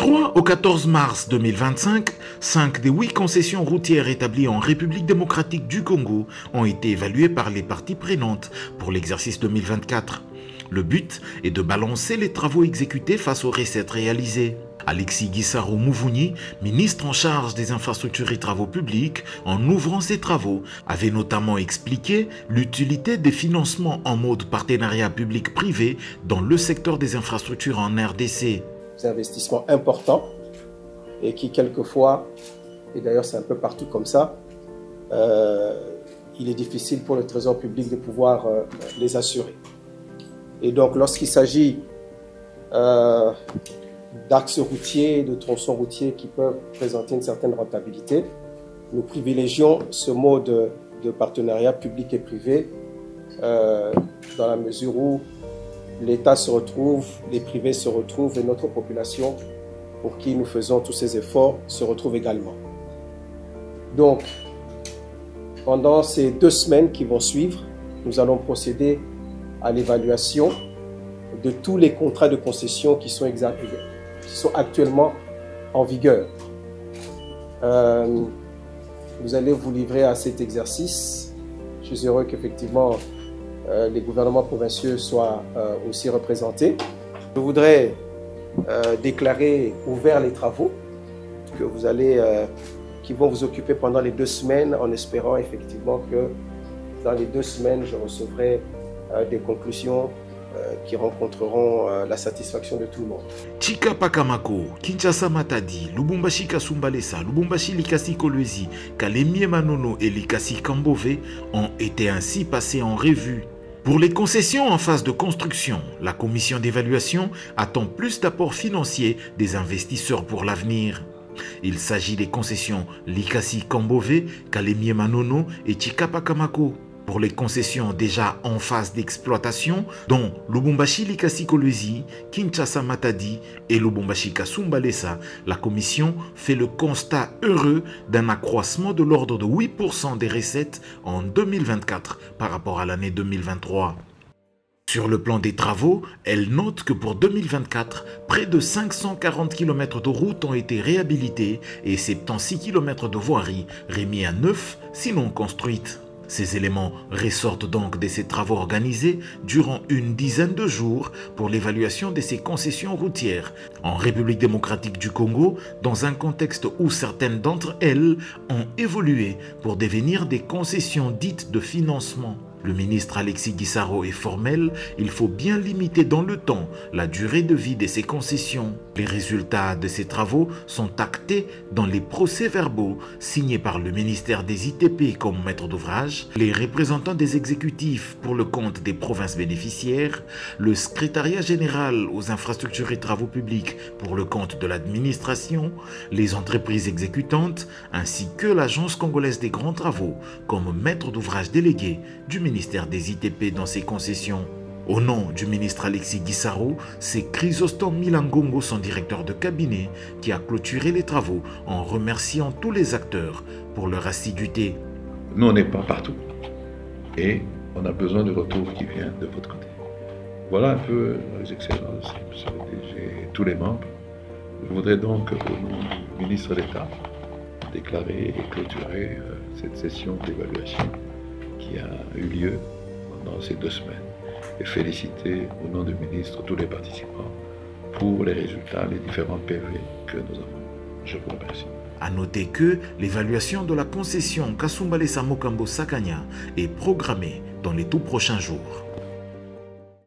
3 au 14 mars 2025, 5 des 8 concessions routières établies en République démocratique du Congo ont été évaluées par les parties prenantes pour l'exercice 2024. Le but est de balancer les travaux exécutés face aux recettes réalisées. Alexis Gisaro Mouvouni, ministre en charge des infrastructures et travaux publics, en ouvrant ces travaux, avait notamment expliqué l'utilité des financements en mode partenariat public-privé dans le secteur des infrastructures en RDC. Des investissements importants et qui quelquefois, et d'ailleurs c'est un peu partout comme ça, il est difficile pour le trésor public de pouvoir les assurer. Et donc lorsqu'il s'agit d'axes routiers, de tronçons routiers qui peuvent présenter une certaine rentabilité, nous privilégions ce mode de partenariat public et privé dans la mesure où l'État se retrouve, les privés se retrouvent et notre population, pour qui nous faisons tous ces efforts, se retrouve également. Donc, pendant ces 2 semaines qui vont suivre, nous allons procéder à l'évaluation de tous les contrats de concession qui sont actuellement en vigueur. Vous allez vous livrer à cet exercice. Je suis heureux qu'effectivement les gouvernements provinciaux soient aussi représentés. Je voudrais déclarer ouverts les travaux que qui vont vous occuper pendant les 2 semaines, en espérant effectivement que dans les 2 semaines, je recevrai des conclusions qui rencontreront la satisfaction de tout le monde. Chika Pakamako, Kinshasa Matadi, Lubumbashi Kasumbalesa, Lubumbashi Likasi Kolwezi, Kalemie Manono et Likasi Kambove ont été ainsi passés en revue. Pour les concessions en phase de construction, la commission d'évaluation attend plus d'apports financiers des investisseurs pour l'avenir. Il s'agit des concessions Likasi Kambove, Kalemie Manono et Chika Pakamako. Pour les concessions déjà en phase d'exploitation, dont Lubumbashi Likasi Kolwezi, Kinshasa Matadi et Lubumbashi Kasumbalesa, la commission fait le constat heureux d'un accroissement de l'ordre de 8% des recettes en 2024 par rapport à l'année 2023. Sur le plan des travaux, elle note que pour 2024, près de 540 km de routes ont été réhabilités et 76 km de voiries remis à neuf, sinon construites. Ces éléments ressortent donc de ces travaux organisés durant une dizaine de jours pour l'évaluation de ces concessions routières en République démocratique du Congo, dans un contexte où certaines d'entre elles ont évolué pour devenir des concessions dites de financement. Le ministre Alexis Gisaro est formel, il faut bien limiter dans le temps la durée de vie de ces concessions. Les résultats de ces travaux sont actés dans les procès-verbaux signés par le ministère des ITP comme maître d'ouvrage, les représentants des exécutifs pour le compte des provinces bénéficiaires, le secrétariat général aux infrastructures et travaux publics pour le compte de l'administration, les entreprises exécutantes ainsi que l'Agence congolaise des grands travaux comme maître d'ouvrage délégué du ministère des ITP dans ses concessions. Au nom du ministre Alexis Gisaro, c'est Chrysostome Milangongo, son directeur de cabinet, qui a clôturé les travaux en remerciant tous les acteurs pour leur assiduité. Nous, on n'est pas partout et on a besoin de retour qui vient de votre côté. Voilà un peu les excellences, et tous les membres. Je voudrais donc, au nom du ministre d'État, déclarer et clôturer cette session d'évaluation qui a eu lieu pendant ces 2 semaines et féliciter au nom du ministre tous les participants pour les résultats, les différents PV que nous avons. Je vous remercie. A noter que l'évaluation de la concession Kasumbalesa Mokambo Sakanya est programmée dans les tout prochains jours.